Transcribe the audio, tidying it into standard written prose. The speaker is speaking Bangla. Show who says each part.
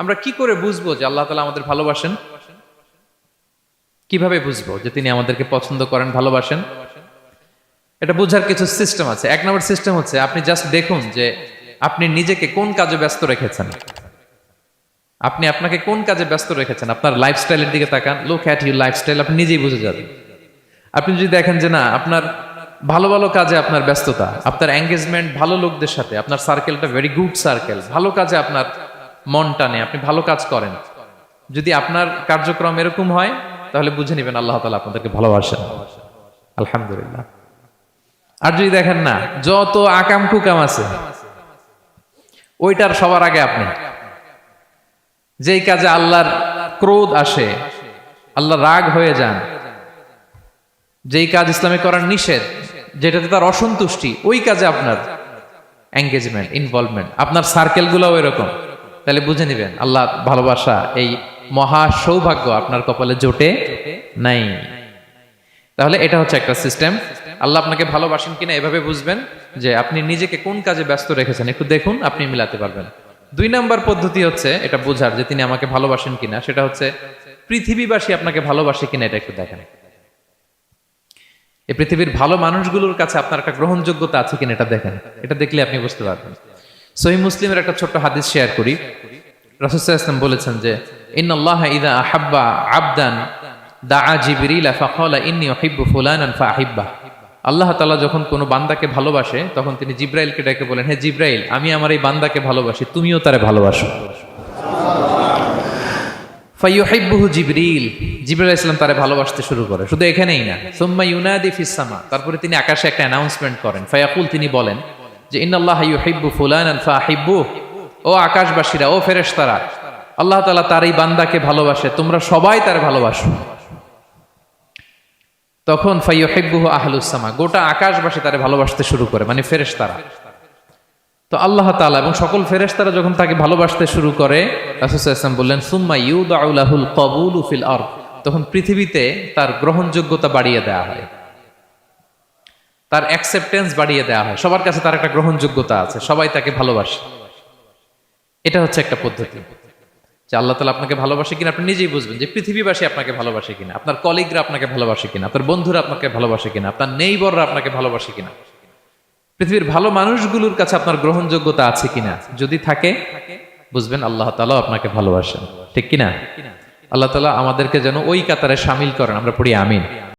Speaker 1: আমরা কি করে বুঝবো যে আল্লাহ তাআলা আমাদের ভালোবাসেন? কিভাবে বুঝবো যে তিনি আমাদেরকে পছন্দ করেন, ভালোবাসেন? এটা বোঝার কিছু সিস্টেম আছে। এক নম্বর সিস্টেম হচ্ছে আপনি জাস্ট দেখুন যে আপনি নিজেকে কোন কাজে ব্যস্ত রেখেছেন। আপনি আপনাকে কোন কাজে ব্যস্ত রেখেছেন, আপনার লাইফস্টাইলের দিকে তাকান, লুক অ্যাট ইউর লাইফস্টাইল, আপনি নিজেই বুঝে যাবেন। আপনি যদি দেখেন যে না, আপনার ভালো ভালো কাজে আপনার ব্যস্ততা, আপনার এঙ্গেজমেন্ট ভালো লোকদের সাথে, আপনার সার্কেলটা ভেরি গুড সার্কেল, ভালো কাজে আপনার মন টানে, আপনি ভালো কাজ করেন, যদি আপনার কার্যক্রম এরকম হয়, তাহলে বুঝে নেবেন আল্লাহ তাআলা আপনাদেরকে ভালোবাসেন। আলহামদুলিল্লাহ। আর যদি দেখেন না, যত আকাম কুকাম আছে ওইটার সবার আগে আপনি, যেই কাজে আল্লাহর ক্রোধ আসে, আল্লাহ রাগ হয়ে যান, যেই কাজ ইসলামে করার নিষেধ, যেটাতে তার অসন্তুষ্টি, ওই কাজে আপনার এঙ্গেজমেন্ট, ইনভলভমেন্ট, আপনার সার্কেল গুলো এরকম, তাহলে বুঝে নিবেন আল্লাহ ভালোবাসা, এই মহা সৌভাগ্য আপনার কপালে জোটে নাই। তাহলে এটা হচ্ছে একটা সিস্টেম। আল্লাহ আপনাকে ভালোবাসেন কিনা এভাবে বুঝবেন যে আপনি নিজেকে কোন কাজে ব্যস্ত রেখেছেন, একটু দেখুন, আপনি মিলাতে পারবেন। 2 নাম্বার পদ্ধতি হচ্ছে এটা বোঝার যে তিনি আমাকে ভালোবাসেন কিনা, সেটা হচ্ছে পৃথিবীবাসী আপনাকে ভালোবাসে কিনা, এটা একটু দেখেন। এই পৃথিবীর ভালো মানুষগুলোর কাছে আপনার একটা গ্রহণযোগ্যতা আছে কিনা, এটা দেখেন। এটা দেখলে আপনি বুঝতে পারবেন। সহিহ মুসলিমের একটা ছোট্ট হাদিস শেয়ার করি। রাসূল সাল্লাল্লাহু আলাইহি ওয়াসাল্লাম বলেছেন যে ইন্নাল্লাহা ইযা আহাব্বা আবদান দাআ জিবরিল ফাকালা ইন্নী উহিব্বু ফুলানান ফাআহিব্বা। আল্লাহ তাআলা যখন কোনো বান্দাকে ভালোবাসে, তখন তিনি জিবরাইলকে ডেকে বলেন, হে জিবরাইল, আমি আমার এই বান্দাকে ভালোবাসি, তুমিও তারে ভালোবাসো। ফায়ুহিব্বুহু জিবরিল, জিবরাইল আলাইহিস সালাম তারে ভালোবাসতে শুরু করে। শুধু এখানেই না, সুম্মা ইউনাদি ফিস সামা, তারপরে তিনি আকাশে একটা অ্যানাউন্সমেন্ট করেন। ফায়াকুল, তিনি বলেন যে ইন্নাল্লাহা ইউহিব্বু ফুলানান ফাআহিব্বুহু, ও আকাশবাসীরা, ও ফেরেশতারা, আল্লাহ তাআলা তার এই বান্দাকে ভালোবাসে, তোমরা সবাই তারে ভালোবাসো। তখন ফায়ুহিব্বুহু আহলুস সামা, গোটা আকাশবাসী তারে ভালোবাসতে শুরু করে, মানে ফেরেশতারা। তো আল্লাহ তাআলা এবং সকল ফেরেশতারা যখন তাকে ভালোবাসতে শুরু করে, রাসূল সাল্লাল্লাহু আলাইহি ওয়াসাল্লাম বললেন সুম্মা ইউদাউ লাহুল কবুলু ফিল আরদ, তখন পৃথিবীতে তার গ্রহণযোগ্যতা বাড়িয়ে দেওয়া হয়, তার অ্যাকসেপ্টেন্স বাড়িয়ে দেওয়া হয়, সবার কাছে তার একটা গ্রহণযোগ্যতা আছে, সবাই তাকে ভালোবাসে। এটা হচ্ছে একটা পদ্ধতি যে আল্লাহ তাআলা আপনাকে ভালোবাসে কিনা আপনি নিজেই বুঝবেন, যে পৃথিবীবাসী আপনাকে ভালোবাসে কিনা, আপনার কলিগরা আপনাকে ভালোবাসে কিনা, আপনার বন্ধুরা আপনাকে ভালোবাসে কিনা, আপনার নেইবররা আপনাকে ভালোবাসে কিনা, পৃথিবীর ভালো মানুষগুলোর কাছে আপনার গ্রহণযোগ্যতা আছে কিনা। যদি থাকে, বুঝবেন আল্লাহ তাআলা আপনাকে ভালোবাসেন। ঠিক কিনা? আল্লাহ তাআলা আমাদেরকে যেন ওই কাতারে শামিল করেন। আমরা পড়ি আমিন।